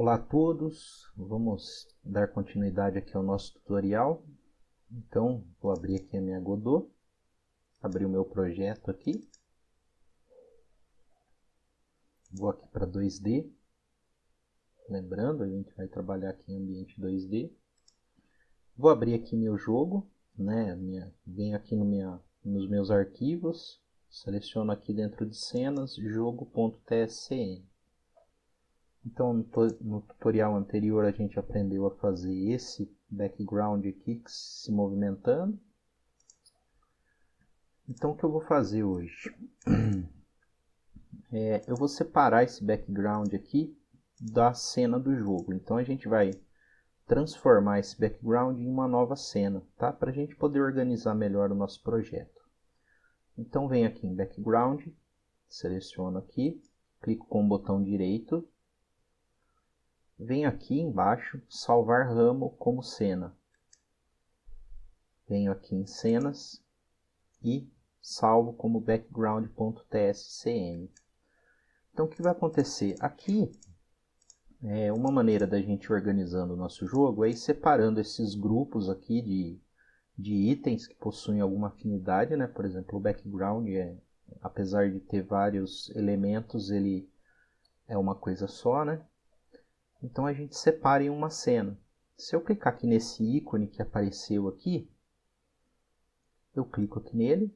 Olá a todos, vamos dar continuidade aqui ao nosso tutorial. Então, vou abrir aqui a minha Godot, abrir o meu projeto aqui. Vou aqui para 2D. Lembrando, a gente vai trabalhar aqui em ambiente 2D. Vou abrir aqui meu jogo, né? Venho aqui nos meus arquivos, seleciono aqui dentro de cenas, jogo.tscn. Então, no tutorial anterior a gente aprendeu a fazer esse background aqui se movimentando. Então, o que eu vou fazer hoje? Eu vou separar esse background aqui da cena do jogo. Então, a gente vai transformar esse background em uma nova cena, tá? Para a gente poder organizar melhor o nosso projeto. Então, venho aqui em background, seleciono aqui, clico com o botão direito. Venho aqui embaixo, salvar ramo como cena. Venho aqui em cenas e salvo como background.tscn. Então o que vai acontecer? Aqui, uma maneira da gente organizando o nosso jogo é ir separando esses grupos aqui de itens que possuem alguma afinidade, né? Por exemplo, o background, apesar de ter vários elementos, ele é uma coisa só, né? Então a gente separa em uma cena. Se eu clicar aqui nesse ícone que apareceu aqui, eu clico aqui nele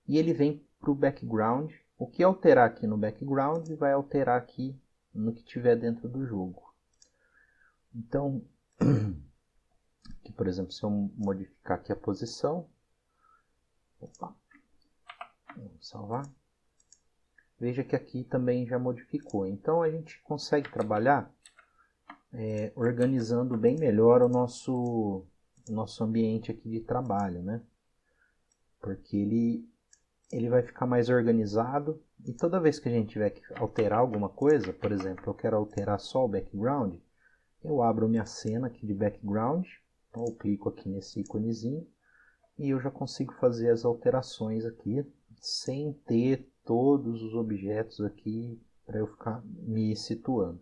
e ele vem para o background. O que alterar aqui no background vai alterar aqui no que tiver dentro do jogo. Então, aqui, por exemplo, se eu modificar aqui a posição, vamos salvar. Veja que aqui também já modificou. Então a gente consegue trabalhar organizando bem melhor o nosso ambiente aqui de trabalho, né? Porque ele vai ficar mais organizado e toda vez que a gente tiver que alterar alguma coisa, por exemplo, eu quero alterar só o background, eu abro minha cena aqui de background, então eu clico aqui nesse íconezinho e eu já consigo fazer as alterações aqui sem ter todos os objetos aqui para eu ficar me situando.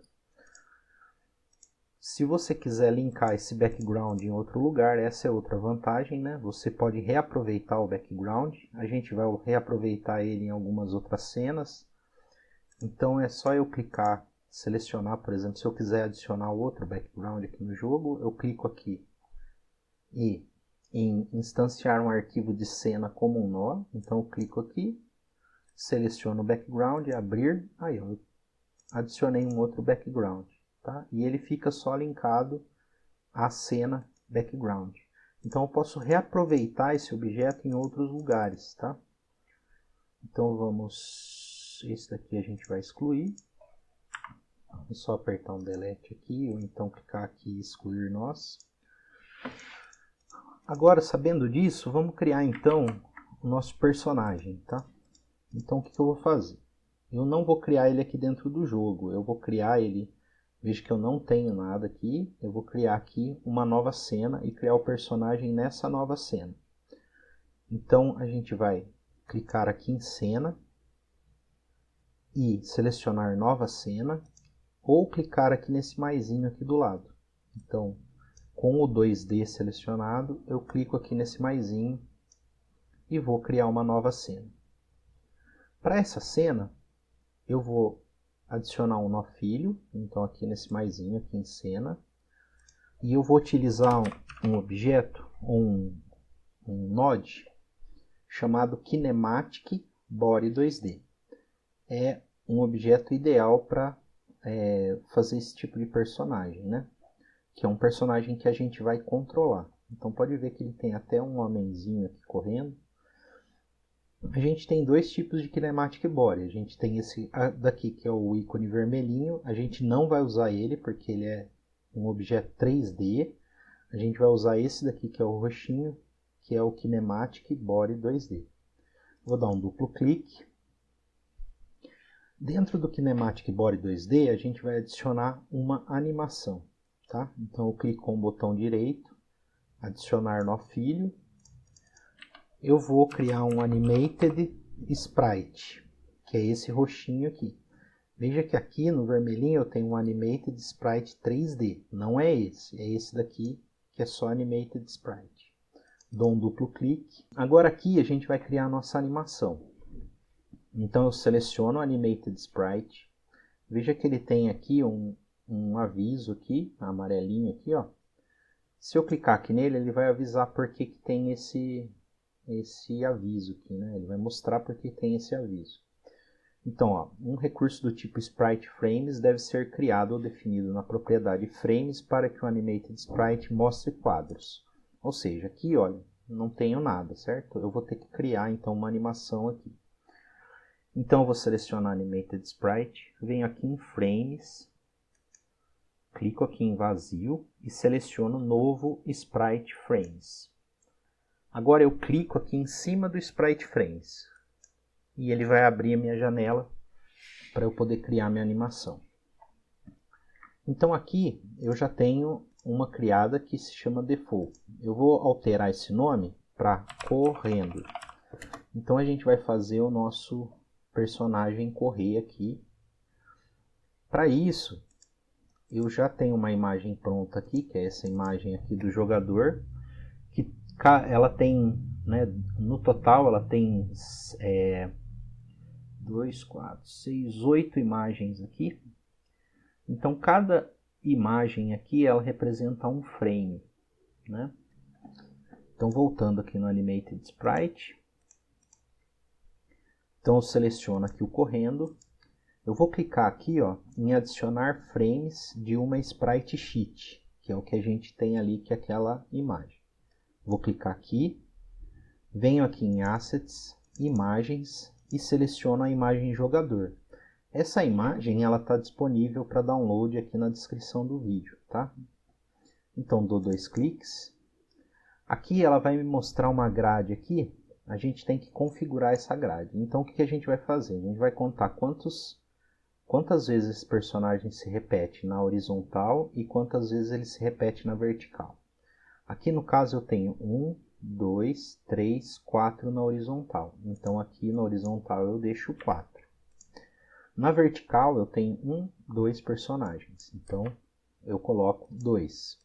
Se você quiser linkar esse background em outro lugar, essa é outra vantagem, né? Você pode reaproveitar o background. A gente vai reaproveitar ele em algumas outras cenas. Então é só eu clicar, selecionar, por exemplo, se eu quiser adicionar outro background aqui no jogo, eu clico aqui e em instanciar um arquivo de cena como um nó. Então eu clico aqui, seleciono o background, abrir, aí eu adicionei um outro background. Tá? E ele fica só linkado à cena background. Então eu posso reaproveitar esse objeto em outros lugares. Tá? Então vamos... Esse daqui a gente vai excluir. É só apertar um delete aqui, ou então clicar aqui e excluir nós. Agora, sabendo disso, vamos criar então o nosso personagem. Tá? Então o que eu vou fazer? Eu não vou criar ele aqui dentro do jogo, eu vou criar ele... Veja que eu não tenho nada aqui, eu vou criar aqui uma nova cena e criar o personagem nessa nova cena. Então a gente vai clicar aqui em cena e selecionar nova cena, ou clicar aqui nesse maisinho aqui do lado. Então, com o 2D selecionado, eu clico aqui nesse maisinho e vou criar uma nova cena. Para essa cena, eu vou adicionar um nó filho, então aqui nesse maisinho, aqui em cena, e eu vou utilizar um objeto, um node, chamado Kinematic Body 2D. É um objeto ideal para fazer esse tipo de personagem, né? Que é um personagem que a gente vai controlar. Então pode ver que ele tem até um homenzinho aqui correndo. A gente tem dois tipos de Kinematic Body. A gente tem esse daqui, que é o ícone vermelhinho. A gente não vai usar ele, porque ele é um objeto 3D. A gente vai usar esse daqui, que é o roxinho, que é o Kinematic Body 2D. Vou dar um duplo clique. Dentro do Kinematic Body 2D, a gente vai adicionar uma animação. Tá? Então eu clico com o botão direito, adicionar nó filho. Eu vou criar um Animated Sprite, que é esse roxinho aqui. Veja que aqui no vermelhinho eu tenho um Animated Sprite 3D. Não é esse daqui que é só Animated Sprite. Dou um duplo clique. Agora aqui a gente vai criar a nossa animação. Então eu seleciono o Animated Sprite. Veja que ele tem aqui um aviso aqui, amarelinho aqui, ó. Se eu clicar aqui nele, ele vai avisar por que tem esse aviso aqui, né? Ele vai mostrar por que tem esse aviso. Então, ó, um recurso do tipo Sprite Frames deve ser criado ou definido na propriedade Frames para que o Animated Sprite mostre quadros. Ou seja, aqui, olha, não tenho nada, certo? Eu vou ter que criar, então, uma animação aqui. Então, eu vou selecionar Animated Sprite, venho aqui em Frames, clico aqui em vazio e seleciono Novo Sprite Frames. Agora eu clico aqui em cima do Sprite Frames e ele vai abrir a minha janela para eu poder criar minha animação. Então aqui eu já tenho uma criada que se chama Default. Eu vou alterar esse nome para Correndo. Então a gente vai fazer o nosso personagem correr aqui. Para isso, eu já tenho uma imagem pronta aqui, que é essa imagem aqui do jogador, que ela tem, né, no total ela tem 2, 4, 6, 8 imagens aqui. Então cada imagem aqui ela representa um frame, né? Então voltando aqui no Animated Sprite, então eu seleciono aqui o correndo. Eu vou clicar aqui, ó, em adicionar frames de uma Sprite Sheet, que é o que a gente tem ali, que é aquela imagem. Vou clicar aqui, venho aqui em Assets, Imagens e seleciono a imagem jogador. Essa imagem ela está disponível para download aqui na descrição do vídeo, tá? Então dou 2 cliques. Aqui ela vai me mostrar uma grade aqui. A gente tem que configurar essa grade. Então o que a gente vai fazer? A gente vai contar quantas vezes esse personagem se repete na horizontal e quantas vezes ele se repete na vertical. Aqui no caso eu tenho 1, 2, 3, 4 na horizontal. Então aqui na horizontal eu deixo 4. Na vertical eu tenho 1, 2 personagens. Então eu coloco 2.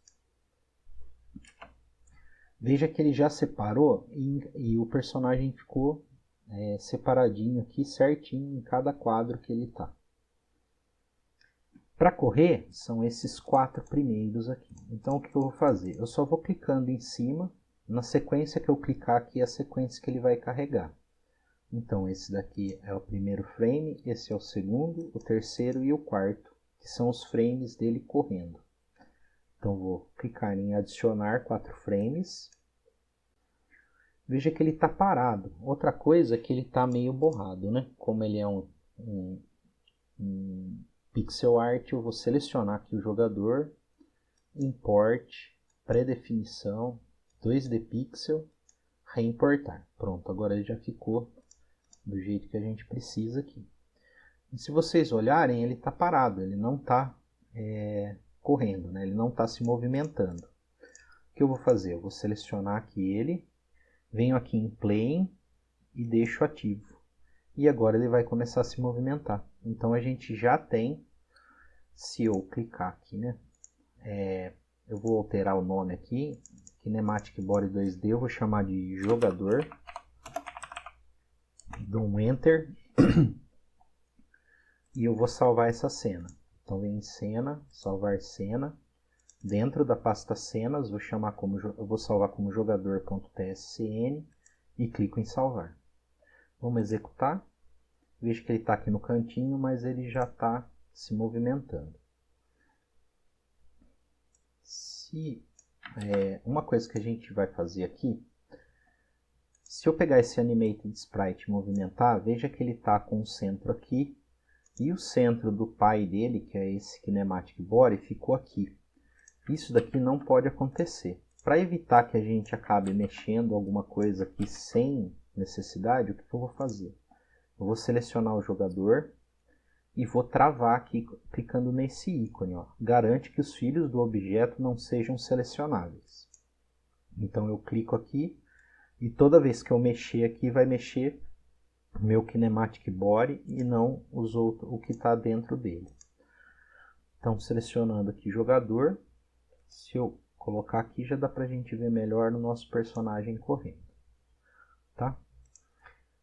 Veja que ele já separou e o personagem ficou separadinho aqui, certinho em cada quadro que ele está. Para correr, são esses 4 primeiros aqui. Então, o que eu vou fazer? Eu só vou clicando em cima. Na sequência que eu clicar aqui, é a sequência que ele vai carregar. Então, esse daqui é o primeiro frame, esse é o segundo, o terceiro e o quarto, que são os frames dele correndo. Então, vou clicar em adicionar 4 frames. Veja que ele está parado. Outra coisa é que ele está meio borrado, né? Como ele é um pixel art, eu vou selecionar aqui o jogador, import, pré-definição, 2D pixel, reimportar. Pronto, agora ele já ficou do jeito que a gente precisa aqui. E se vocês olharem, ele está parado, ele não está correndo, né? Ele não está se movimentando. O que eu vou fazer? Eu vou selecionar aqui ele, venho aqui em Plane e deixo ativo. E agora ele vai começar a se movimentar. Então a gente já tem, se eu clicar aqui, né? Eu vou alterar o nome aqui, Kinematic Body 2D, eu vou chamar de jogador. Dou um Enter. E eu vou salvar essa cena. Então vem em cena, salvar cena. Dentro da pasta cenas, eu vou salvar como jogador.tscn e clico em salvar. Vamos executar. Veja que ele está aqui no cantinho, mas ele já está se movimentando. Uma coisa que a gente vai fazer aqui, se eu pegar esse Animated Sprite e movimentar, veja que ele está com o centro aqui, e o centro do pai dele, que é esse Kinematic Body, ficou aqui. Isso daqui não pode acontecer. Para evitar que a gente acabe mexendo alguma coisa aqui sem necessidade, o que eu vou fazer? Eu vou selecionar o jogador e vou travar aqui clicando nesse ícone. Ó. Garante que os filhos do objeto não sejam selecionáveis. Então eu clico aqui e toda vez que eu mexer aqui vai mexer meu kinematic body e não o que está dentro dele. Então, selecionando aqui jogador, se eu colocar aqui já dá para a gente ver melhor no nosso personagem correndo. Tá?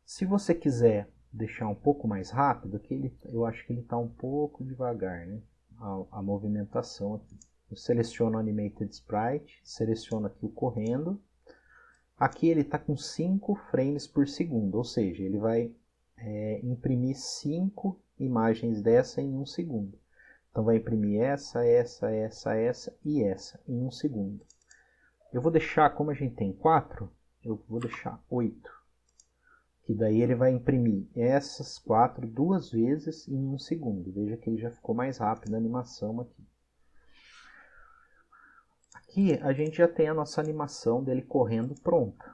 Se você quiser deixar um pouco mais rápido, eu acho que ele está um pouco devagar, né? A movimentação aqui. Eu seleciono o Animated Sprite, seleciono aqui o correndo. Aqui ele está com 5 frames por segundo, ou seja, ele vai imprimir 5 imagens dessa em 1 segundo. Então vai imprimir essa e essa em 1 segundo. Eu vou deixar, como a gente tem 4, eu vou deixar 8. Que daí ele vai imprimir essas 4 2 vezes em 1 segundo. Veja que ele já ficou mais rápido a animação aqui. Aqui a gente já tem a nossa animação dele correndo pronta.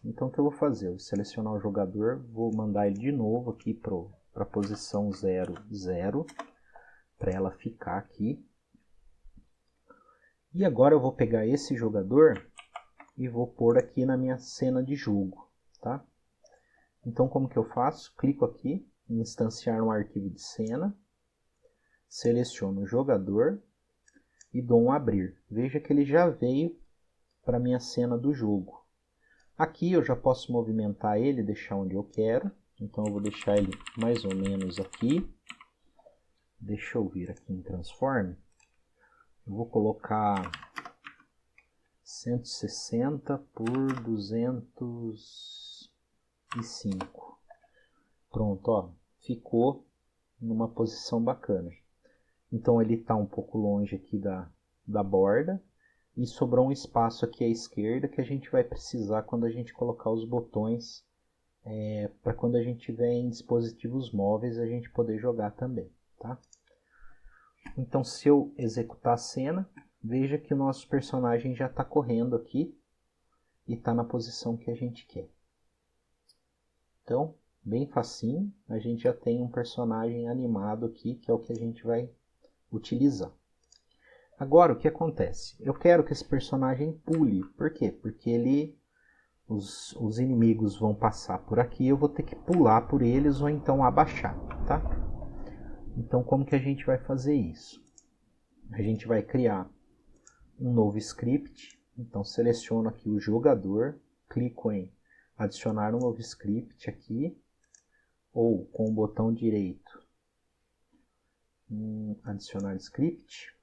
Então o que eu vou fazer? Eu vou selecionar o jogador, vou mandar ele de novo aqui para a posição 0, 0, para ela ficar aqui. E agora eu vou pegar esse jogador e vou pôr aqui na minha cena de jogo, tá? Então como que eu faço? Clico aqui em instanciar um arquivo de cena, seleciono o jogador e dou um abrir. Veja que ele já veio para a minha cena do jogo. Aqui eu já posso movimentar ele, deixar onde eu quero. Então eu vou deixar ele mais ou menos aqui. Deixa eu vir aqui em Transform. Eu vou colocar 160 por 205. Pronto, ó, ficou numa posição bacana. Então ele está um pouco longe aqui da borda. E sobrou um espaço aqui à esquerda que a gente vai precisar quando a gente colocar os botões para quando a gente tiver em dispositivos móveis a gente poder jogar também, tá? Então se eu executar a cena, veja que o nosso personagem já está correndo aqui e está na posição que a gente quer. Então, bem facinho, a gente já tem um personagem animado aqui, que é o que a gente vai utilizar. Agora, o que acontece? Eu quero que esse personagem pule. Por quê? Porque os inimigos vão passar por aqui, eu vou ter que pular por eles ou então abaixar, tá? Então, como que a gente vai fazer isso? A gente vai criar um novo script. Então, seleciono aqui o jogador, clico em adicionar um novo script aqui, ou com o botão direito, adicionar script.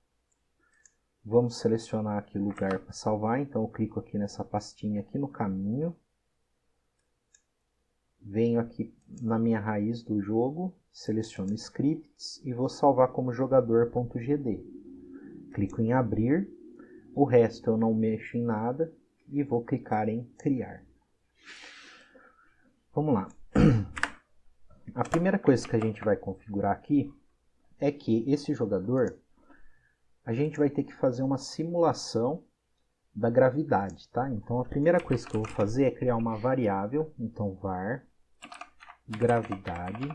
Vamos selecionar aqui o lugar para salvar, então eu clico aqui nessa pastinha aqui no caminho. Venho aqui na minha raiz do jogo, seleciono scripts e vou salvar como jogador.gd. Clico em abrir, o resto eu não mexo em nada e vou clicar em criar. Vamos lá. A primeira coisa que a gente vai configurar aqui é que esse jogador a gente vai ter que fazer uma simulação da gravidade, tá? Então a primeira coisa que eu vou fazer é criar uma variável, então var gravidade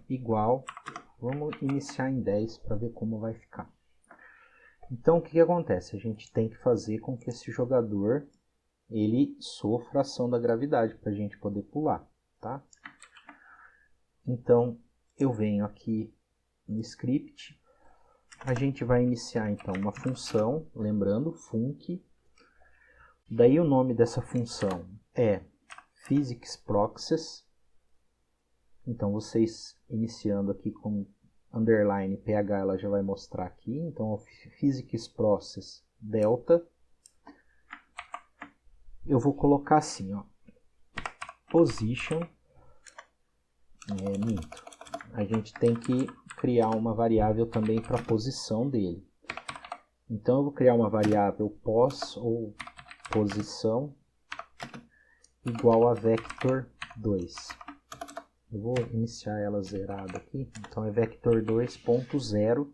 igual, vamos iniciar em 10 para ver como vai ficar. Então o que acontece? A gente tem que fazer com que esse jogador ele sofra a ação da gravidade para a gente poder pular, tá? Então eu venho aqui no script. A gente vai iniciar então uma função, lembrando, func. Daí o nome dessa função é physicsproxies. Então vocês iniciando aqui com underline ph, ela já vai mostrar aqui. Então o physicsproxies delta. Eu vou colocar assim, ó, position, minto. A gente tem que criar uma variável também para a posição dele. Então eu vou criar uma variável pos ou posição igual a vector2. Eu vou iniciar ela zerada aqui. Então é vector2.0.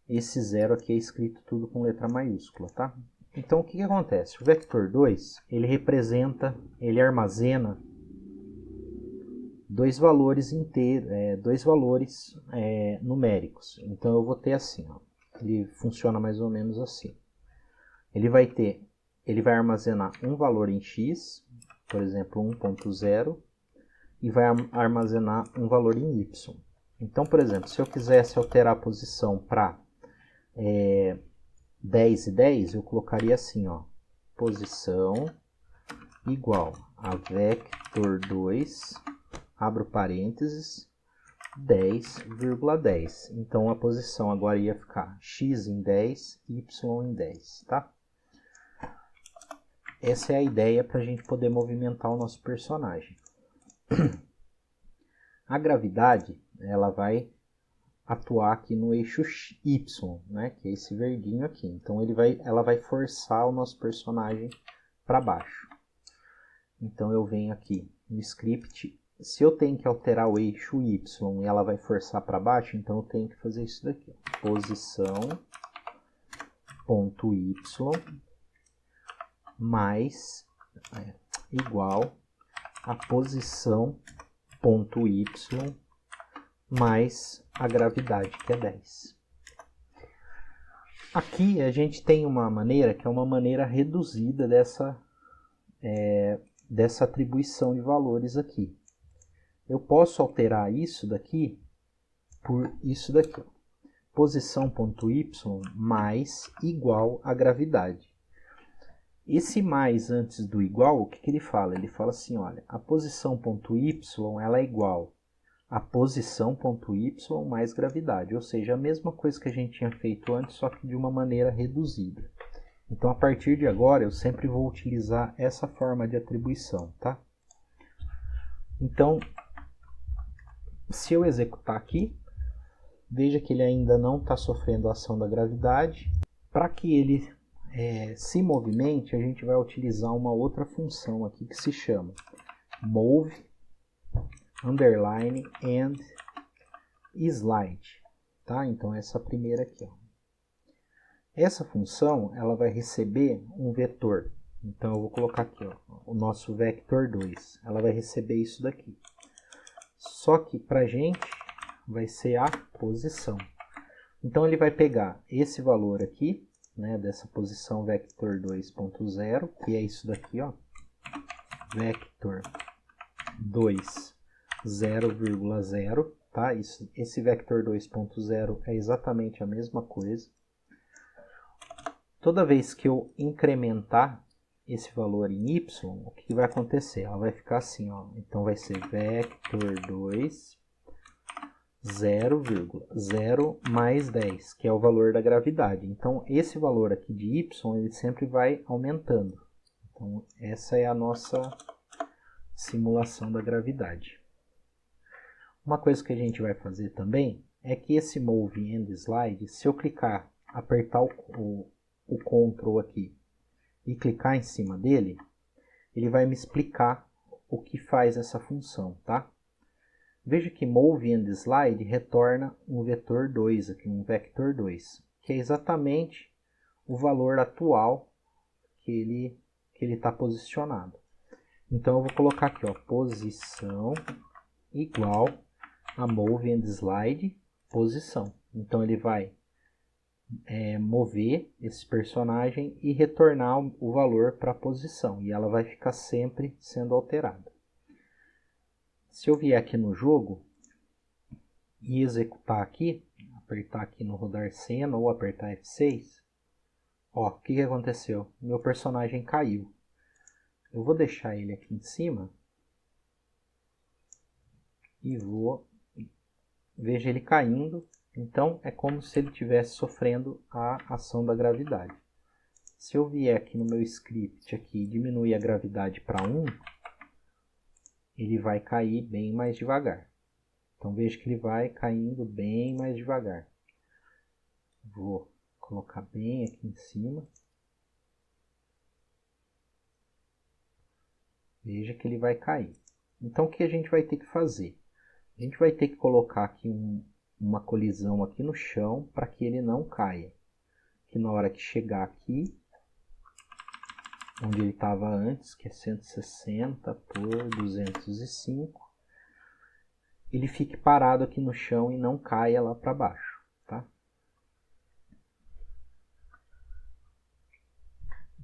Esse 0 aqui é escrito tudo com letra maiúscula, tá? Então o que acontece? O vector2, ele armazena dois valores numéricos. Então eu vou ter assim, ó, ele funciona mais ou menos assim. Ele vai armazenar um valor em x, por exemplo 1.0, e vai armazenar um valor em y. Então, por exemplo, se eu quisesse alterar a posição para 10 e 10, eu colocaria assim, ó, posição igual a vector2, abro parênteses, 10,10. Então a posição agora ia ficar x em 10, y em 10, tá? Essa é a ideia para a gente poder movimentar o nosso personagem. A gravidade, ela vai atuar aqui no eixo y, né, que é esse verdinho aqui. Então ela vai forçar o nosso personagem para baixo. Então eu venho aqui no script, se eu tenho que alterar o eixo y e ela vai forçar para baixo, então eu tenho que fazer isso daqui, ó. Posição ponto y mais igual a posição ponto y mais a gravidade, que é 10. Aqui a gente tem uma maneira que é uma maneira reduzida dessa atribuição de valores aqui. Eu posso alterar isso daqui por isso daqui, ó. Posição.y mais igual a gravidade. Esse mais antes do igual, o que ele fala? Ele fala assim, olha, a posição.y ela é igual a posição.y mais gravidade, ou seja, a mesma coisa que a gente tinha feito antes, só que de uma maneira reduzida. Então, a partir de agora, eu sempre vou utilizar essa forma de atribuição, tá? Então, se eu executar aqui, veja que ele ainda não está sofrendo a ação da gravidade. Para que ele se movimente, a gente vai utilizar uma outra função aqui que se chama move, underline, and slide. Tá? Então, essa primeira aqui, ó. Essa função, ela vai receber um vetor. Então, eu vou colocar aqui, ó, o nosso vector2. Ela vai receber isso daqui. Só que, para a gente, vai ser a posição. Então, ele vai pegar esse valor aqui, né, dessa posição vector2.0, que é isso daqui, ó, vector2 0,0, tá? Esse vector2.0 é exatamente a mesma coisa. Toda vez que eu incrementar esse valor em y, o que vai acontecer? Ela vai ficar assim, ó. Então vai ser vector2 0,0 mais 10, que é o valor da gravidade. Então esse valor aqui de y, ele sempre vai aumentando. Então essa é a nossa simulação da gravidade. Uma coisa que a gente vai fazer também é que esse Move and Slide, se eu clicar, apertar o Ctrl aqui e clicar em cima dele, ele vai me explicar o que faz essa função, tá? Veja que Move and Slide retorna um vetor 2 aqui, um vector 2, que é exatamente o valor atual que ele está posicionado. Então eu vou colocar aqui, ó, posição igual a Move and Slide posição. Então ele vai mover esse personagem e retornar o valor para a posição, e ela vai ficar sempre sendo alterada. Se eu vier aqui no jogo e executar aqui, apertar aqui no rodar cena ou apertar F6, ó, o que aconteceu? Meu personagem caiu. Eu vou deixar ele aqui em cima e vou... Veja ele caindo. Então, é como se ele estivesse sofrendo a ação da gravidade. Se eu vier aqui no meu script aqui e diminuir a gravidade para 1, ele vai cair bem mais devagar. Então, veja que ele vai caindo bem mais devagar. Vou colocar bem aqui em cima. Veja que ele vai cair. Então, o que a gente vai ter que fazer? A gente vai ter que colocar aqui uma colisão aqui no chão para que ele não caia. Que na hora que chegar aqui, onde ele estava antes, que é 160 por 205, ele fique parado aqui no chão e não caia lá para baixo, tá?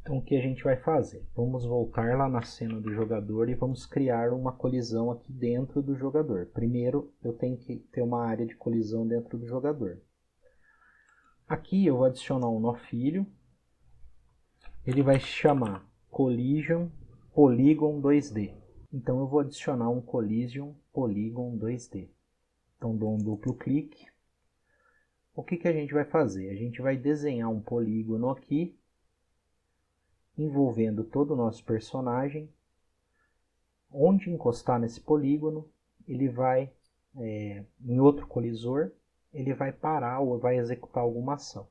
Então o que a gente vai fazer? Vamos voltar lá na cena do jogador e vamos criar uma colisão aqui dentro do jogador. Primeiro eu tenho que ter uma área de colisão dentro do jogador. Aqui eu vou adicionar um nó filho. Ele vai se chamar Collision Polygon 2D. Então eu vou adicionar um Collision Polygon 2D. Então dou um duplo clique. O que a gente vai fazer? A gente vai desenhar um polígono aqui, envolvendo todo o nosso personagem. Onde encostar nesse polígono, ele vai, em outro colisor, ele vai parar ou vai executar alguma ação.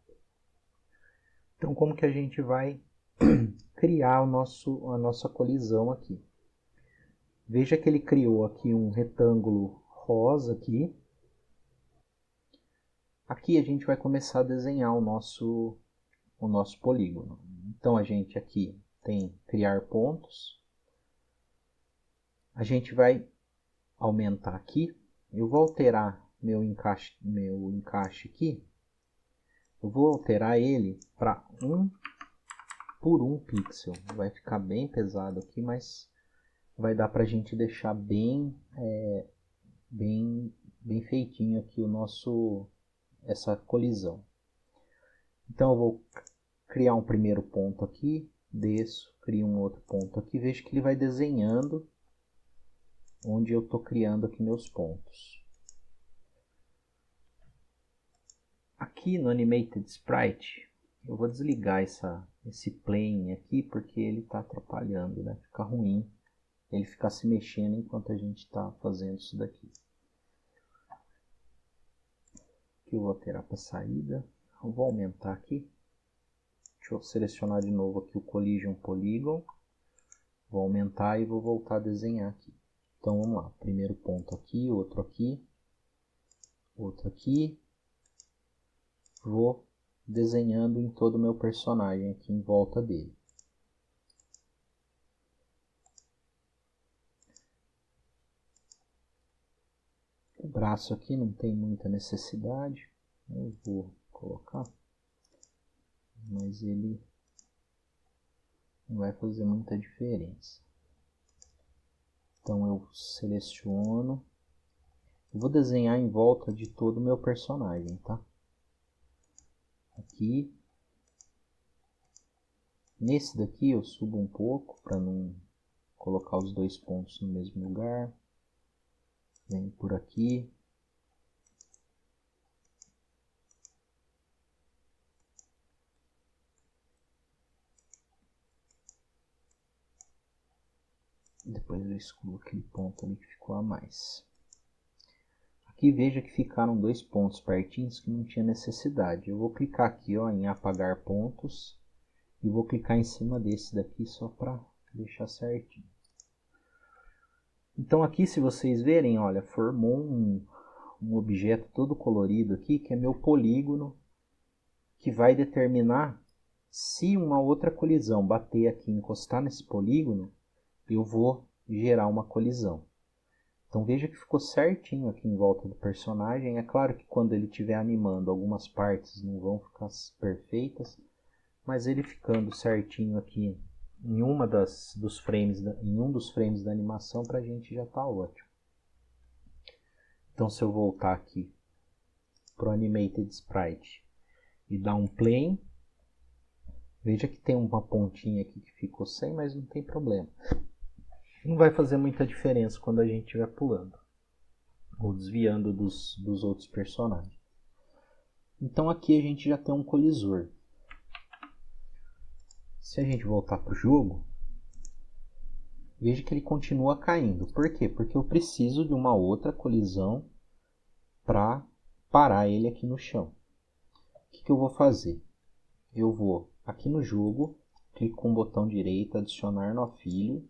Então como que a gente vai criar a nossa colisão aqui? Veja que ele criou aqui um retângulo rosa aqui. Aqui a gente vai começar a desenhar o nosso polígono. Então a gente aqui tem criar pontos. A gente vai aumentar aqui. Eu vou alterar meu encaixe aqui. Eu vou alterar ele para 1 por 1 pixel. Vai ficar bem pesado aqui, mas vai dar para a gente deixar bem feitinho aqui essa colisão. Então eu vou criar um primeiro ponto aqui, desço, crio um outro ponto aqui, vejo que ele vai desenhando onde eu estou criando aqui meus pontos. Aqui no Animated Sprite, eu vou desligar esse plane aqui, porque ele está atrapalhando, né? Fica ruim ele ficar se mexendo enquanto a gente está fazendo isso daqui. Aqui eu vou alterar para saída, eu vou aumentar aqui. Deixa eu selecionar de novo aqui o Collision Polygon. Vou aumentar e vou voltar a desenhar aqui. Então vamos lá, primeiro ponto aqui, outro aqui, outro aqui. Vou desenhando em todo o meu personagem aqui em volta dele. O braço aqui não tem muita necessidade, eu vou colocar, mas ele não vai fazer muita diferença. Então eu seleciono, eu vou desenhar em volta de todo o meu personagem, tá? Aqui, nesse daqui eu subo um pouco para não colocar os dois pontos no mesmo lugar. Venho por aqui. Depois eu excluo aquele ponto ali que ficou a mais. Aqui veja que ficaram dois pontos pertinhos que não tinha necessidade. Eu vou clicar aqui ó, em apagar pontos e vou clicar em cima desse daqui só para deixar certinho. Então aqui se vocês verem, olha, formou um objeto todo colorido aqui, que é meu polígono, que vai determinar se uma outra colisão bater aqui e encostar nesse polígono, eu vou gerar uma colisão. Então veja que ficou certinho aqui em volta do personagem. É claro que quando ele estiver animando, algumas partes não vão ficar perfeitas, mas ele ficando certinho aqui em um dos frames da animação, para a gente já está ótimo. Então se eu voltar aqui para o Animated Sprite e dar um play, veja que tem uma pontinha aqui que ficou sem, mas não tem problema. Não vai fazer muita diferença quando a gente estiver pulando ou desviando dos outros personagens. Então aqui a gente já tem um colisor. Se a gente voltar para o jogo, veja que ele continua caindo. Por quê? Porque eu preciso de uma outra colisão para parar ele aqui no chão. O que eu vou fazer? Eu vou aqui no jogo, clico com o botão direito, adicionar nó filho.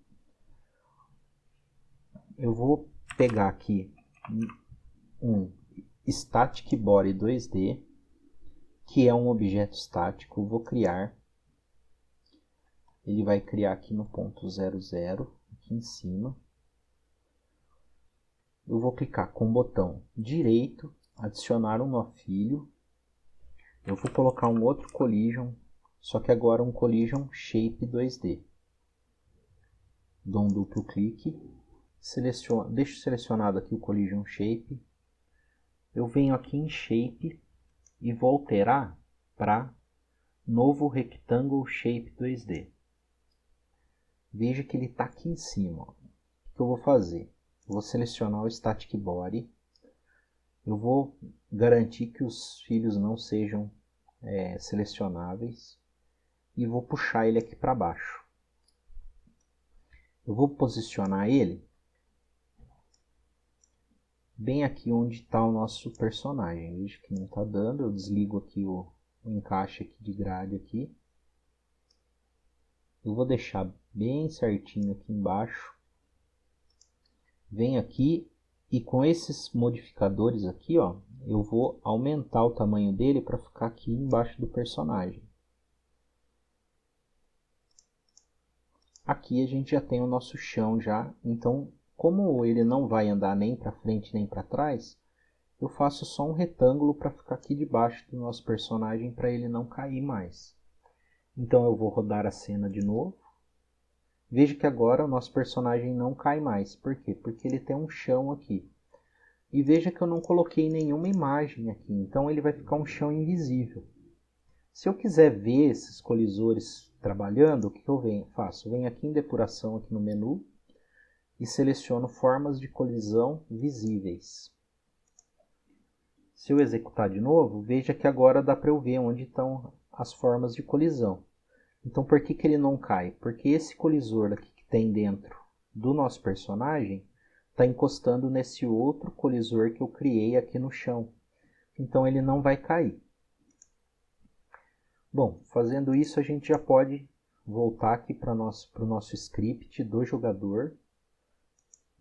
Eu vou pegar aqui um Static Body 2D, que é um objeto estático. Eu vou criar. Ele vai criar aqui no ponto 00, aqui em cima. Eu vou clicar com o botão direito, adicionar um nó filho. Eu vou colocar um outro collision só que agora um Collision Shape 2D. Dou um duplo clique, deixo selecionado aqui o Collision Shape, eu venho aqui em Shape e vou alterar para Novo Rectangle Shape 2D. Veja que ele está aqui em cima. Ó. O que eu vou fazer? Eu vou selecionar o Static Body. Eu vou garantir que os filhos não sejam selecionáveis. E vou puxar ele aqui para baixo. Eu vou posicionar ele bem aqui onde está o nosso personagem. Veja que não está dando. Eu desligo aqui o encaixe aqui de grade aqui. Eu vou deixar bem certinho aqui embaixo. Venho aqui e com esses modificadores aqui, ó, eu vou aumentar o tamanho dele para ficar aqui embaixo do personagem. Aqui a gente já tem o nosso chão já, então como ele não vai andar nem para frente nem para trás, eu faço só um retângulo para ficar aqui debaixo do nosso personagem para ele não cair mais. Então eu vou rodar a cena de novo. Veja que agora o nosso personagem não cai mais. Por quê? Porque ele tem um chão aqui. E veja que eu não coloquei nenhuma imagem aqui, então ele vai ficar um chão invisível. Se eu quiser ver esses colisores trabalhando, o que eu faço? Venho aqui em depuração aqui no menu e seleciono formas de colisão visíveis. Se eu executar de novo, veja que agora dá para eu ver onde estão as formas de colisão. Então por que ele não cai? Porque esse colisor aqui que tem dentro do nosso personagem está encostando nesse outro colisor que eu criei aqui no chão. Então ele não vai cair. Bom, fazendo isso a gente já pode voltar aqui para o nosso script do jogador.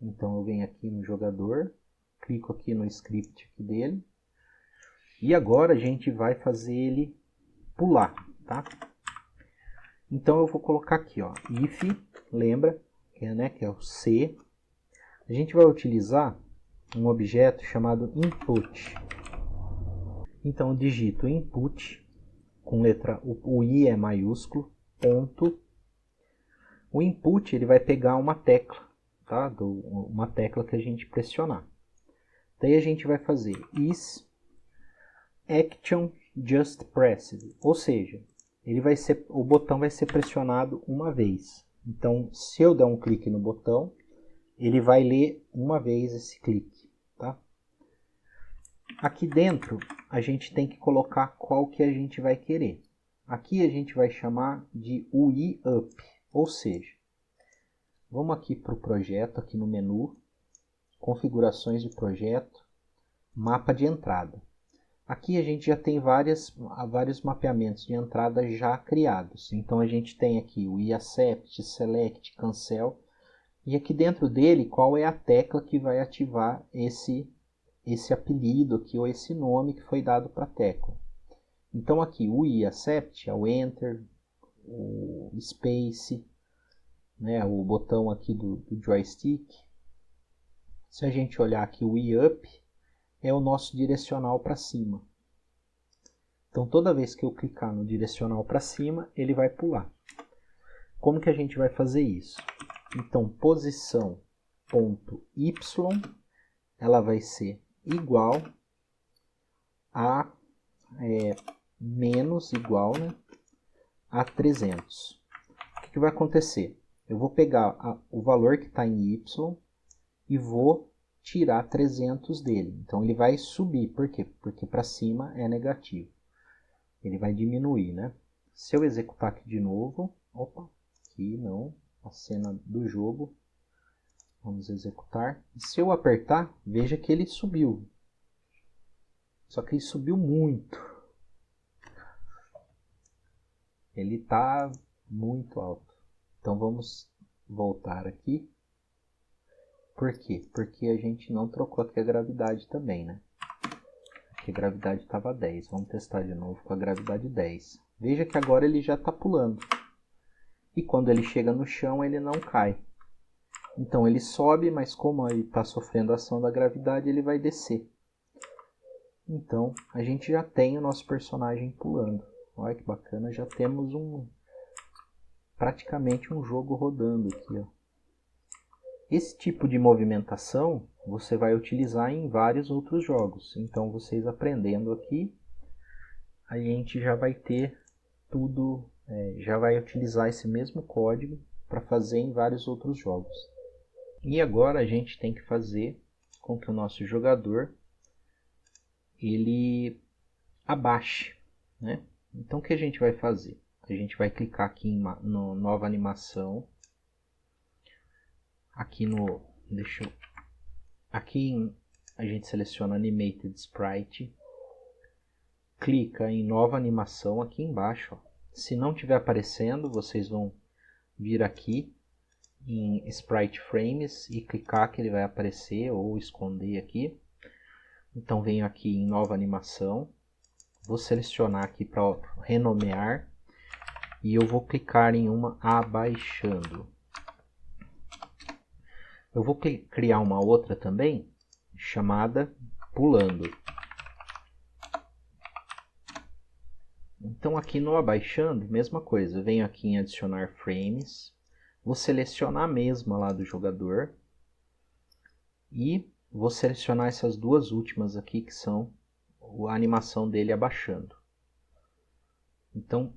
Então eu venho aqui no jogador, clico aqui no script aqui dele. E agora a gente vai fazer ele pular, tá? Então eu vou colocar aqui, ó, if, lembra, que é o C. A gente vai utilizar um objeto chamado input. Então eu digito input, com letra, o I é maiúsculo, ponto. O input ele vai pegar uma tecla, tá? Uma tecla que a gente pressionar. Daí a gente vai fazer is action just pressed, ou seja, o botão vai ser pressionado uma vez. Então, se eu der um clique no botão, ele vai ler uma vez esse clique. Tá? Aqui dentro, a gente tem que colocar qual que a gente vai querer. Aqui a gente vai chamar de UI Up, ou seja, vamos aqui para o projeto, aqui no menu, configurações de projeto, mapa de entrada. Aqui a gente já tem vários mapeamentos de entrada já criados. Então a gente tem aqui o Accept, Select, Cancel. E aqui dentro dele, qual é a tecla que vai ativar esse apelido aqui, ou esse nome que foi dado para a tecla. Então aqui o Accept é o Enter, o Space, né, o botão aqui do joystick. Se a gente olhar aqui o Up, é o nosso direcional para cima. Então toda vez que eu clicar no direcional para cima, ele vai pular. Como que a gente vai fazer isso? Então posição ponto y, ela vai ser igual a menos igual, né, a 300. O que vai acontecer? Eu vou pegar o valor que está em y e vou tirar 300 dele. Então ele vai subir. Por quê? Porque para cima é negativo. Ele vai diminuir, né? Se eu executar aqui de novo, opa, aqui não, a cena do jogo, vamos executar. E se eu apertar, veja que ele subiu. Só que ele subiu muito. Ele está muito alto. Então vamos voltar aqui. Por quê? Porque a gente não trocou aqui a gravidade também, né? Aqui a gravidade estava 10. Vamos testar de novo com a gravidade 10. Veja que agora ele já está pulando. E quando ele chega no chão, ele não cai. Então ele sobe, mas como ele está sofrendo a ação da gravidade, ele vai descer. Então a gente já tem o nosso personagem pulando. Olha que bacana, já temos praticamente um jogo rodando aqui, ó. Esse tipo de movimentação você vai utilizar em vários outros jogos. Então, vocês aprendendo aqui, a gente já vai ter tudo, já vai utilizar esse mesmo código para fazer em vários outros jogos. E agora a gente tem que fazer com que o nosso jogador ele abaixe, né? Então, o que a gente vai fazer? A gente vai clicar aqui em nova animação. Aqui a gente seleciona Animated Sprite, clica em nova animação aqui embaixo, ó. Se não estiver aparecendo, vocês vão vir aqui em Sprite Frames e clicar que ele vai aparecer, ou esconder aqui. Então venho aqui em nova animação, vou selecionar aqui para renomear e eu vou clicar em uma abaixando. Eu vou criar uma outra também, chamada pulando. Então aqui no abaixando, mesma coisa, venho aqui em adicionar frames, vou selecionar a mesma lá do jogador e vou selecionar essas duas últimas aqui que são a animação dele abaixando. Então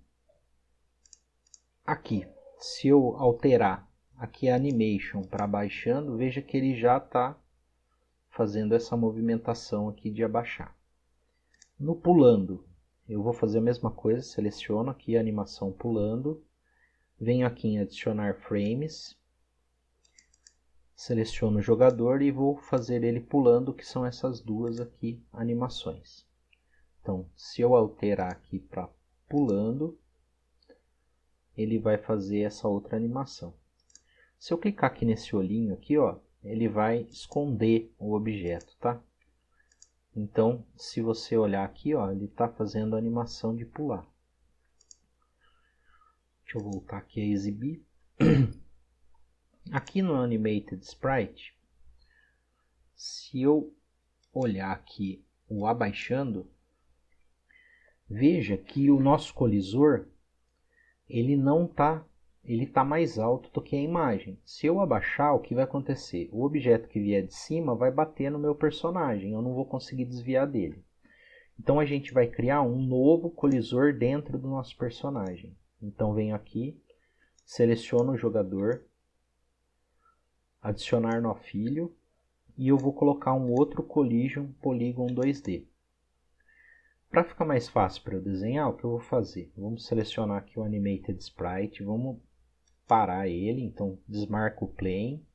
aqui, se eu alterar aqui a animation para abaixando, veja que ele já está fazendo essa movimentação aqui de abaixar. No pulando, eu vou fazer a mesma coisa, seleciono aqui a animação pulando, venho aqui em adicionar frames, seleciono o jogador e vou fazer ele pulando, que são essas duas aqui animações. Então, se eu alterar aqui para pulando, ele vai fazer essa outra animação. Se eu clicar aqui nesse olhinho aqui, ó, ele vai esconder o objeto, tá? Então, se você olhar aqui, ó, ele está fazendo a animação de pular. Deixa eu voltar aqui a exibir. Aqui no Animated Sprite, se eu olhar aqui o abaixando, veja que o nosso colisor ele não está, ele está mais alto do que a imagem. Se eu abaixar, o que vai acontecer? O objeto que vier de cima vai bater no meu personagem, eu não vou conseguir desviar dele. Então a gente vai criar um novo colisor dentro do nosso personagem. Então venho aqui, seleciono o jogador, adicionar no filho e eu vou colocar um outro collision polygon 2D. Para ficar mais fácil para eu desenhar, o que eu vou fazer? Vamos selecionar aqui o Animated Sprite, vamos parar ele, então desmarco o plane.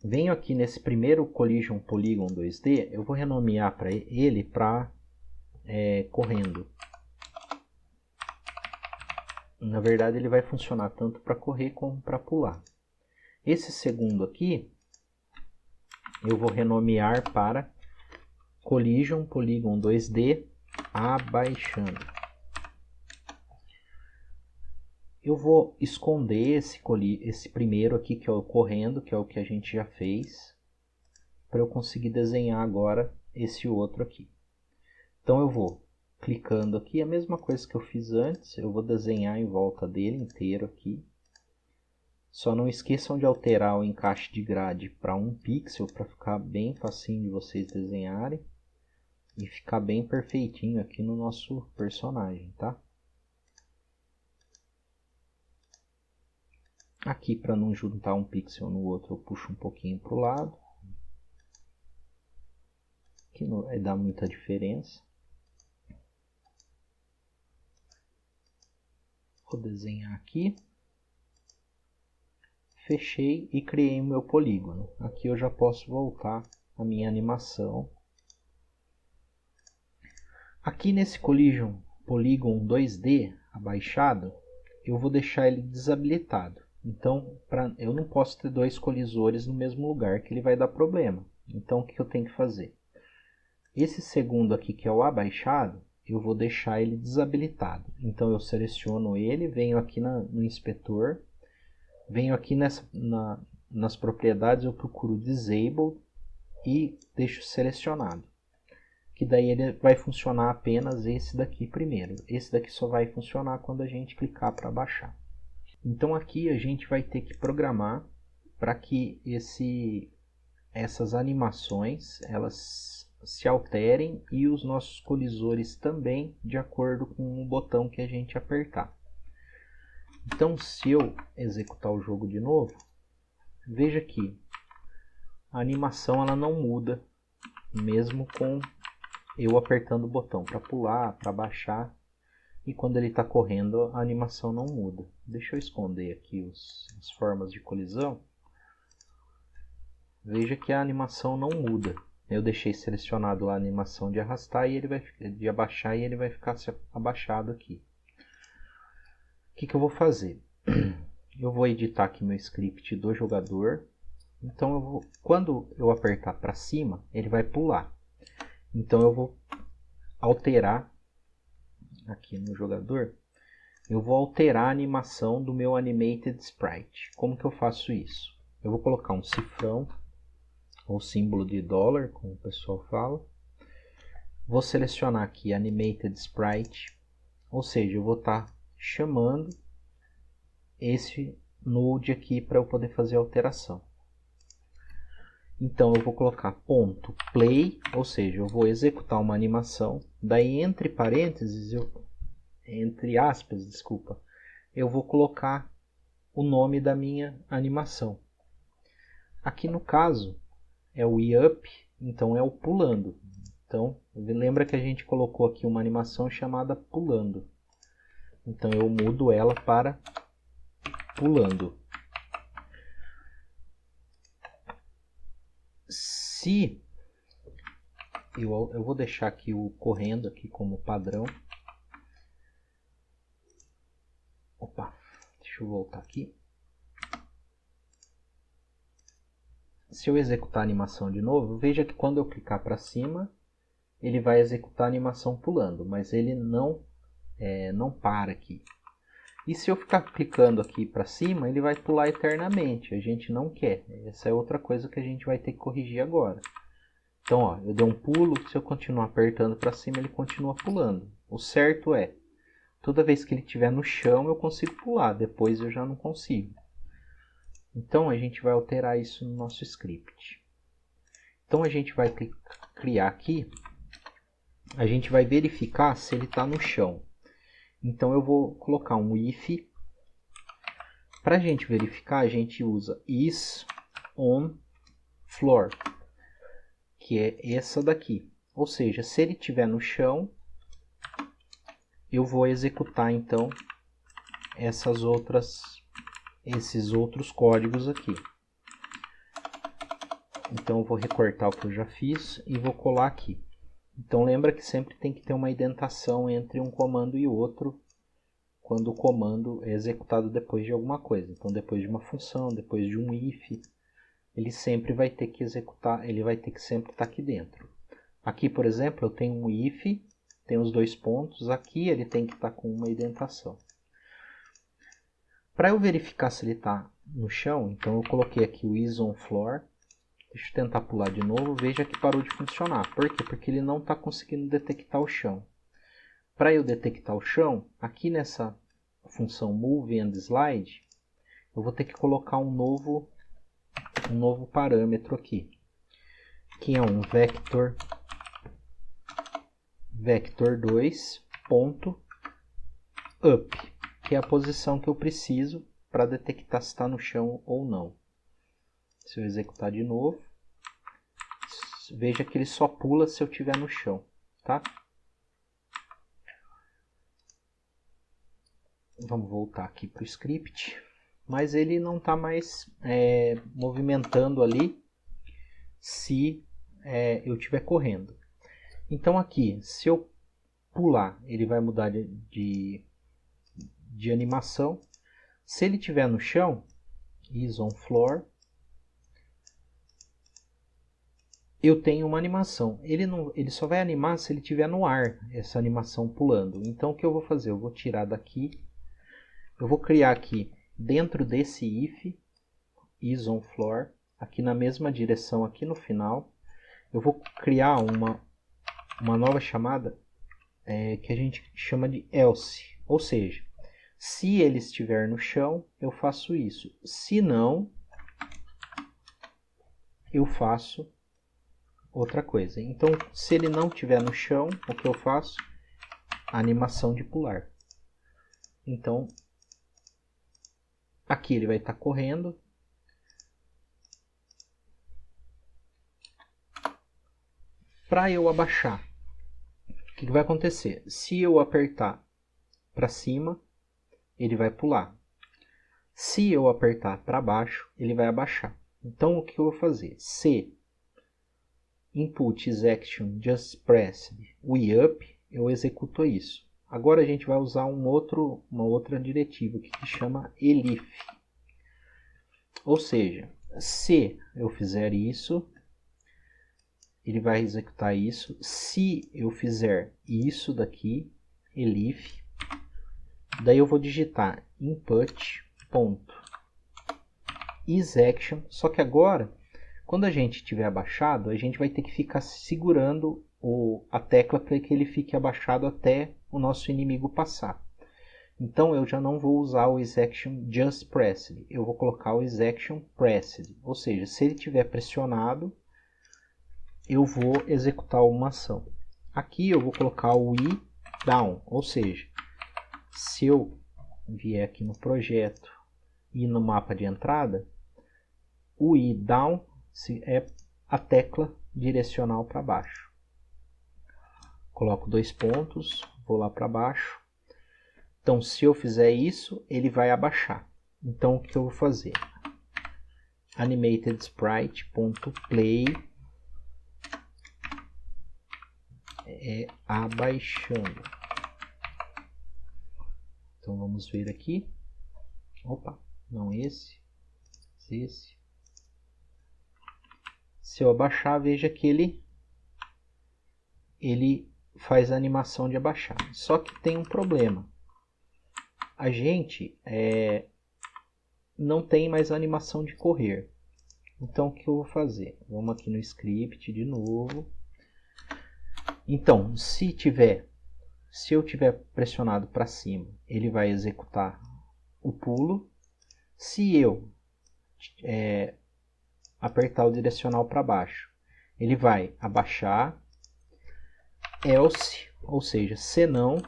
Venho aqui nesse primeiro Collision Polygon 2D, eu vou renomear para ele para correndo. Na verdade ele vai funcionar tanto para correr como para pular. Esse segundo aqui, eu vou renomear para Collision Polygon 2D abaixando. Eu vou esconder esse primeiro aqui, que é o correndo, que é o que a gente já fez, para eu conseguir desenhar agora esse outro aqui. Então eu vou clicando aqui, a mesma coisa que eu fiz antes, eu vou desenhar em volta dele inteiro aqui. Só não esqueçam de alterar o encaixe de grade para 1 pixel, para ficar bem facinho de vocês desenharem. E ficar bem perfeitinho aqui no nosso personagem, tá? Aqui, para não juntar um pixel no outro, eu puxo um pouquinho para o lado. Que não vai dar muita diferença. Vou desenhar aqui. Fechei e criei o meu polígono. Aqui eu já posso voltar a minha animação. Aqui nesse Collision Polygon 2D abaixado, eu vou deixar ele desabilitado. Então, eu não posso ter dois colisores no mesmo lugar, que ele vai dar problema. Então, o que eu tenho que fazer? Esse segundo aqui, que é o abaixado, eu vou deixar ele desabilitado. Então, eu seleciono ele, venho aqui no inspetor, venho aqui nas propriedades, eu procuro Disabled e deixo selecionado. que daí ele vai funcionar apenas esse daqui primeiro. Esse daqui só vai funcionar quando a gente clicar para baixar. Então aqui a gente vai ter que programar para que essas animações elas se alterem e os nossos colisores também, de acordo com o botão que a gente apertar. Então, se eu executar o jogo de novo, veja que a animação ela não muda, mesmo com eu apertando o botão para pular, para baixar, e quando ele está correndo a animação não muda. Deixa eu esconder aqui as formas de colisão. Veja que a animação não muda. Eu deixei selecionado a animação de arrastar e ele vai de abaixar e ele vai ficar abaixado aqui. O que eu vou fazer? Eu vou editar aqui meu script do jogador. Então quando eu apertar para cima, ele vai pular. Então eu vou alterar aqui no jogador. Eu vou alterar a animação do meu animated sprite. Como que eu faço isso? Eu vou colocar um cifrão ou símbolo de dólar, como o pessoal fala. Vou selecionar aqui Animated Sprite, ou seja, eu vou estar chamando esse node aqui para eu poder fazer a alteração. Então eu vou colocar ponto play, ou seja, eu vou executar uma animação, daí entre parênteses, entre aspas, desculpa, eu vou colocar o nome da minha animação. Aqui no caso é o up, então é o pulando. Então, lembra que a gente colocou aqui uma animação chamada pulando. Então eu mudo ela para pulando. Se eu vou deixar aqui o correndo aqui como padrão. Opa, deixa eu voltar aqui. Se eu executar a animação de novo, veja que quando eu clicar para cima, ele vai executar a animação pulando, mas ele não para aqui. E se eu ficar clicando aqui para cima, ele vai pular eternamente. A gente não quer. Essa é outra coisa que a gente vai ter que corrigir agora. Então, ó, eu dei um pulo, se eu continuar apertando para cima, ele continua pulando. O certo é, toda vez que ele estiver no chão, eu consigo pular, depois eu já não consigo. Então, a gente vai alterar isso no nosso script. Então, a gente vai criar aqui, a gente vai verificar se ele está no chão. Então, eu vou colocar um if. Para a gente verificar, a gente usa is on floor, que é essa daqui. Ou seja, se ele estiver no chão, eu vou executar então esses outros códigos aqui. Então eu vou recortar o que eu já fiz e vou colar aqui. Então lembra que sempre tem que ter uma indentação entre um comando e outro quando o comando é executado depois de alguma coisa. Então depois de uma função, depois de um if, ele sempre vai ter que executar, ele vai ter que sempre estar aqui dentro. Aqui, por exemplo, eu tenho um if, tem os dois pontos, aqui ele tem que estar com uma indentação. Para eu verificar se ele está no chão, então eu coloquei aqui o is on floor. Deixa eu tentar pular de novo, veja que parou de funcionar. Por quê? Porque ele não está conseguindo detectar o chão. Para eu detectar o chão, aqui nessa função move and slide, eu vou ter que colocar um novo parâmetro aqui, que é um vector2.up, que é a posição que eu preciso para detectar se está no chão ou não. Se eu executar de novo, veja que ele só pula se eu estiver no chão, tá? Vamos voltar aqui para o script, mas ele não está mais movimentando ali se eu estiver correndo. Então aqui, se eu pular, ele vai mudar de animação. Se ele estiver no chão, is on floor, eu tenho uma animação. Ele só vai animar se ele estiver no ar, essa animação pulando. Então o que eu vou fazer? Eu vou tirar daqui, eu vou criar aqui dentro desse if, is on floor, aqui na mesma direção, aqui no final, eu vou criar uma nova chamada que a gente chama de else. Ou seja, se ele estiver no chão, eu faço isso. Se não, eu faço outra coisa. Então, se ele não estiver no chão, o que eu faço? Animação de pular. Então, aqui ele vai estar correndo. Para eu abaixar, o que vai acontecer? Se eu apertar para cima, ele vai pular. Se eu apertar para baixo, ele vai abaixar. Então, o que eu vou fazer? Se input is action just pressed we up, eu executo isso. Agora a gente vai usar uma outra diretiva que chama elif. Ou seja, se eu fizer isso, ele vai executar isso. Se eu fizer isso daqui, elif, daí eu vou digitar input.isAction, só que agora, quando a gente estiver abaixado, a gente vai ter que ficar segurando a tecla para que ele fique abaixado até o nosso inimigo passar. Então eu já não vou usar o isAction just pressed, eu vou colocar o isAction pressed, ou seja, se ele estiver pressionado, eu vou executar uma ação. Aqui eu vou colocar o i down, ou seja, se eu vier aqui no projeto e no mapa de entrada, o i down é a tecla direcional para baixo. Coloco 2 pontos, vou lá para baixo. Então, se eu fizer isso, ele vai abaixar. Então, o que eu vou fazer? AnimatedSprite.play é abaixando. Então, vamos ver aqui. Opa, não esse. Esse. Se eu abaixar, veja que ele faz a animação de abaixar. Só que tem um problema. A gente não tem mais a animação de correr. Então, o que eu vou fazer? Vamos aqui no script de novo. Então, se eu tiver pressionado para cima, ele vai executar o pulo. Se eu apertar o direcional para baixo, ele vai abaixar. Else, ou seja, se não,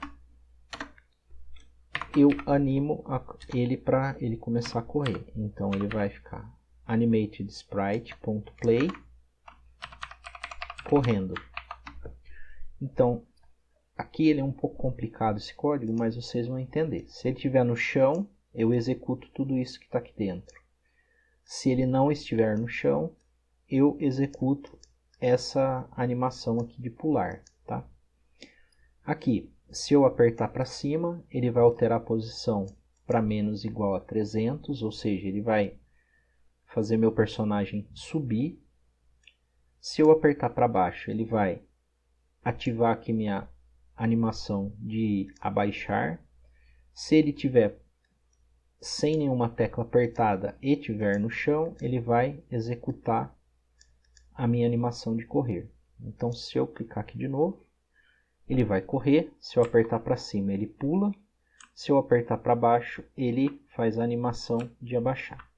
eu animo ele para ele começar a correr. Então ele vai ficar AnimatedSprite.play correndo. Então aqui ele é um pouco complicado esse código, mas vocês vão entender. Se ele estiver no chão, eu executo tudo isso que está aqui dentro. Se ele não estiver no chão, eu executo essa animação aqui de pular. Tá? Aqui, se eu apertar para cima, ele vai alterar a posição para menos igual a 300, ou seja, ele vai fazer meu personagem subir. Se eu apertar para baixo, ele vai ativar aqui minha animação de abaixar. Se ele tiver sem nenhuma tecla apertada e tiver no chão, ele vai executar a minha animação de correr. Então, se eu clicar aqui de novo, ele vai correr. Se eu apertar para cima, ele pula. Se eu apertar para baixo, ele faz a animação de abaixar.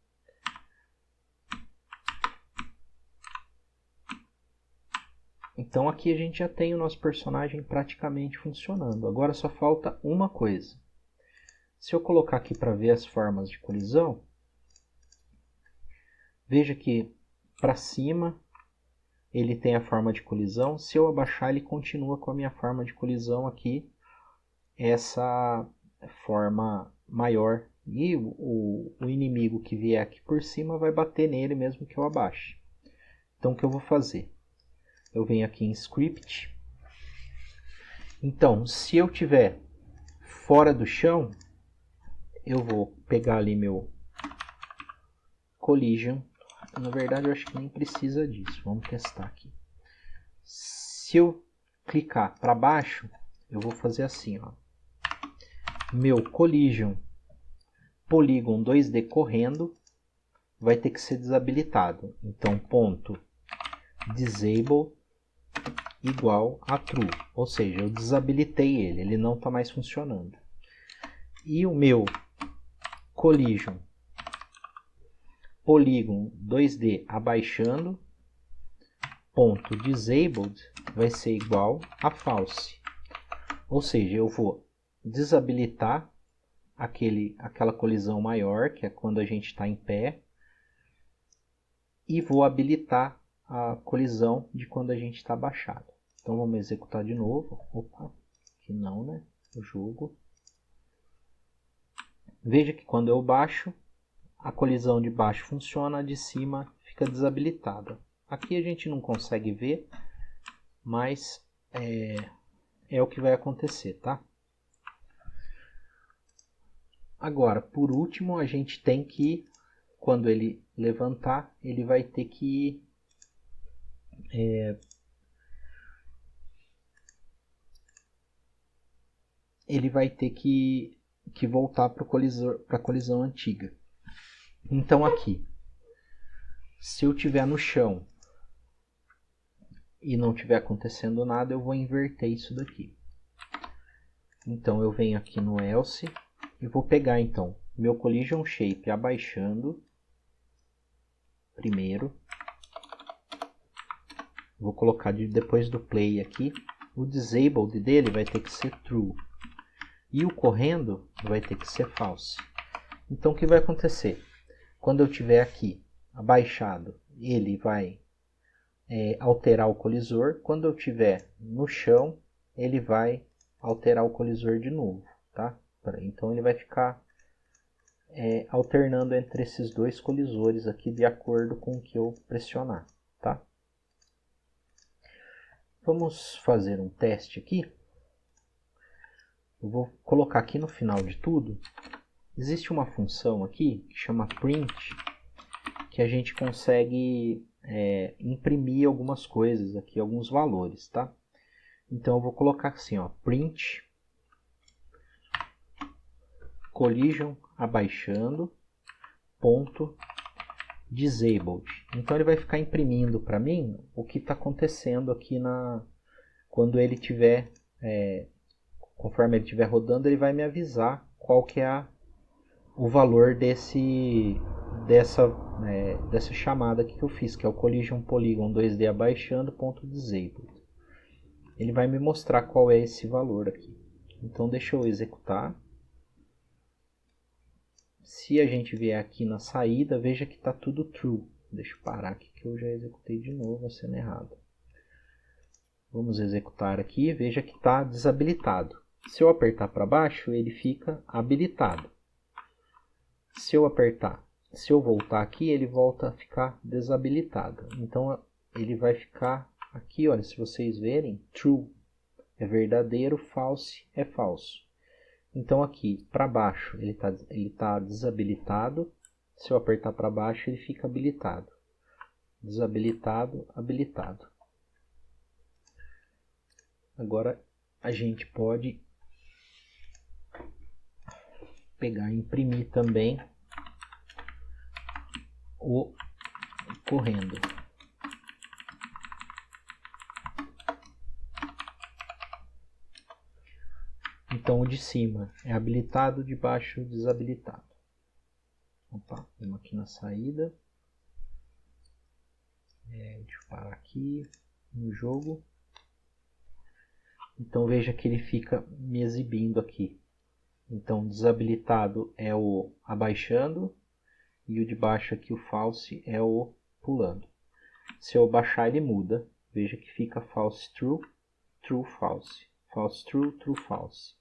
Então aqui a gente já tem o nosso personagem praticamente funcionando. Agora só falta uma coisa. Se eu colocar aqui para ver as formas de colisão, veja que para cima ele tem a forma de colisão. Se eu abaixar, ele continua com a minha forma de colisão aqui, essa forma maior. E o inimigo que vier aqui por cima vai bater nele mesmo que eu abaixe. Então o que eu vou fazer? Eu venho aqui em Script. Então, se eu tiver fora do chão, eu vou pegar ali meu Collision. Na verdade, eu acho que nem precisa disso. Vamos testar aqui. Se eu clicar para baixo, eu vou fazer assim, ó. Meu Collision Polygon 2D correndo vai ter que ser desabilitado. Então, ponto disable igual a true, ou seja, eu desabilitei ele não está mais funcionando. E o meu collision polygon 2D abaixando ponto disabled vai ser igual a false, ou seja, eu vou desabilitar aquela colisão maior, que é quando a gente está em pé, e vou habilitar a colisão de quando a gente está abaixado. Então vamos executar de novo. Opa, aqui não, né? O jogo. Veja que quando eu baixo, a colisão de baixo funciona, a de cima fica desabilitada. Aqui a gente não consegue ver, mas é o que vai acontecer, tá? Agora, por último, a gente tem que, quando ele levantar, ele vai ter que voltar para a colisão antiga. Então aqui, se eu estiver no chão e não estiver acontecendo nada, eu vou inverter isso daqui. Então eu venho aqui no else e vou pegar então meu collision shape abaixando primeiro. Vou colocar depois do play aqui. O disabled dele vai ter que ser true. E o correndo vai ter que ser false. Então o que vai acontecer? Quando eu estiver aqui abaixado, ele vai alterar o colisor. Quando eu estiver no chão, ele vai alterar o colisor de novo. Tá? Então ele vai ficar alternando entre esses dois colisores aqui de acordo com o que eu pressionar. Tá? Vamos fazer um teste aqui. Eu vou colocar aqui no final de tudo. Existe uma função aqui que chama print, que a gente consegue imprimir algumas coisas aqui, alguns valores, tá? Então eu vou colocar assim, ó, print collision abaixando ponto disabled. Então ele vai ficar imprimindo para mim o que está acontecendo aqui quando ele tiver, conforme ele estiver rodando, ele vai me avisar qual que é o valor dessa chamada aqui que eu fiz, que é o collision polygon 2D abaixando ponto disabled. Ele vai me mostrar qual é esse valor aqui. Então deixa eu executar. Se a gente vier aqui na saída, veja que está tudo true. Deixa eu parar aqui que eu já executei de novo a cena errada. Vamos executar aqui, veja que está desabilitado. Se eu apertar para baixo, ele fica habilitado. Se eu voltar aqui, ele volta a ficar desabilitado. Então ele vai ficar aqui, olha, se vocês verem, true é verdadeiro, false é falso. Então aqui para baixo ele tá desabilitado. Se eu apertar para baixo, ele fica habilitado. Desabilitado, habilitado. Agora a gente pode pegar e imprimir também o correndo. Então o de cima é habilitado, o de baixo desabilitado. Opa, vamos aqui na saída. Deixa eu parar aqui no jogo. Então veja que ele fica me exibindo aqui. Então desabilitado é o abaixando e o de baixo aqui, o false, é o pulando. Se eu baixar, ele muda. Veja que fica false true, true false, false true, true false.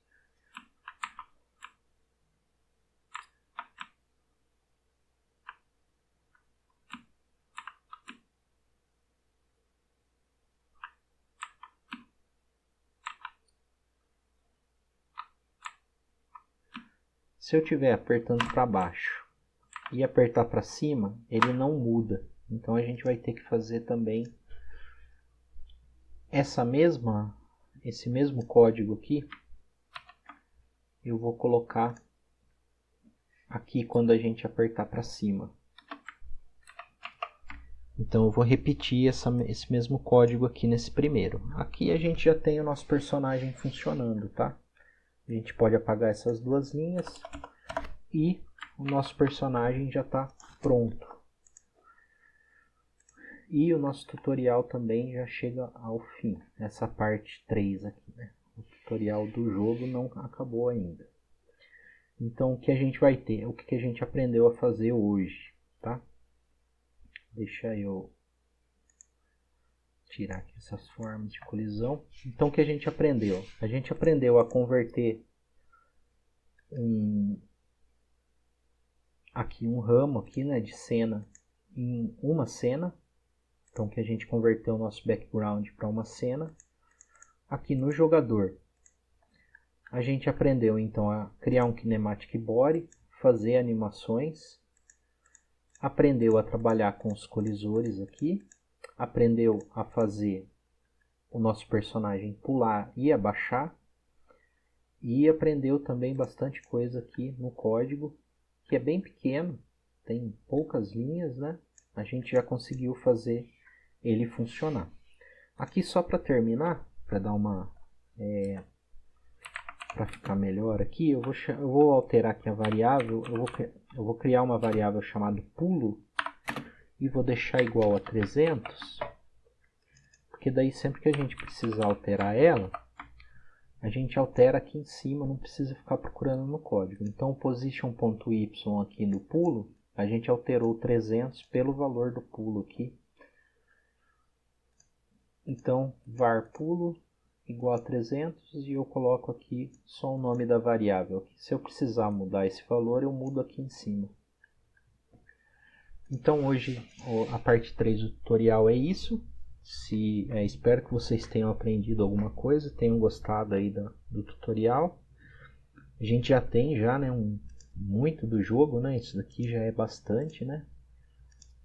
Se eu estiver apertando para baixo e apertar para cima, ele não muda. Então a gente vai ter que fazer também esse mesmo código aqui. Eu vou colocar aqui quando a gente apertar para cima. Então eu vou repetir esse mesmo código aqui nesse primeiro. Aqui a gente já tem o nosso personagem funcionando, tá? A gente pode apagar essas duas linhas e o nosso personagem já está pronto. E o nosso tutorial também já chega ao fim, essa parte 3 aqui, né? O tutorial do jogo não acabou ainda. Então o que a gente vai ter? O que a gente aprendeu a fazer hoje, tá? Deixa eu tirar aqui essas formas de colisão. Então o que a gente aprendeu? A gente aprendeu a converter aqui um ramo aqui, né, de cena em uma cena. Então que a gente converteu o nosso background para uma cena. Aqui no jogador, a gente aprendeu então a criar um kinematic body, fazer animações, aprendeu a trabalhar com os colisores aqui, aprendeu a fazer o nosso personagem pular e abaixar, e aprendeu também bastante coisa aqui no código, que é bem pequeno, tem poucas linhas, né? A gente já conseguiu fazer ele funcionar. Aqui só para terminar, para dar uma para ficar melhor aqui, eu vou alterar aqui a variável, eu vou criar uma variável chamada pulo e vou deixar igual a 300, porque daí sempre que a gente precisar alterar ela, a gente altera aqui em cima, não precisa ficar procurando no código. Então o position.y aqui no pulo, a gente alterou 300 pelo valor do pulo aqui. Então var pulo igual a 300 e eu coloco aqui só o nome da variável. Se eu precisar mudar esse valor, eu mudo aqui em cima. Então hoje a parte 3 do tutorial é isso. Espero que vocês tenham aprendido alguma coisa, tenham gostado aí do tutorial. A gente já tem né, muito do jogo, né? Isso daqui já é bastante, né?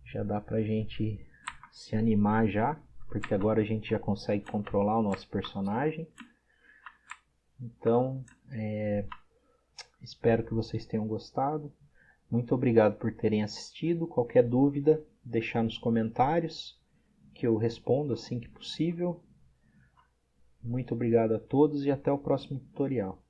Já dá pra gente se animar já, porque agora a gente já consegue controlar o nosso personagem. Então, espero que vocês tenham gostado. Muito obrigado por terem assistido. Qualquer dúvida, deixar nos comentários, que eu respondo assim que possível. Muito obrigado a todos e até o próximo tutorial.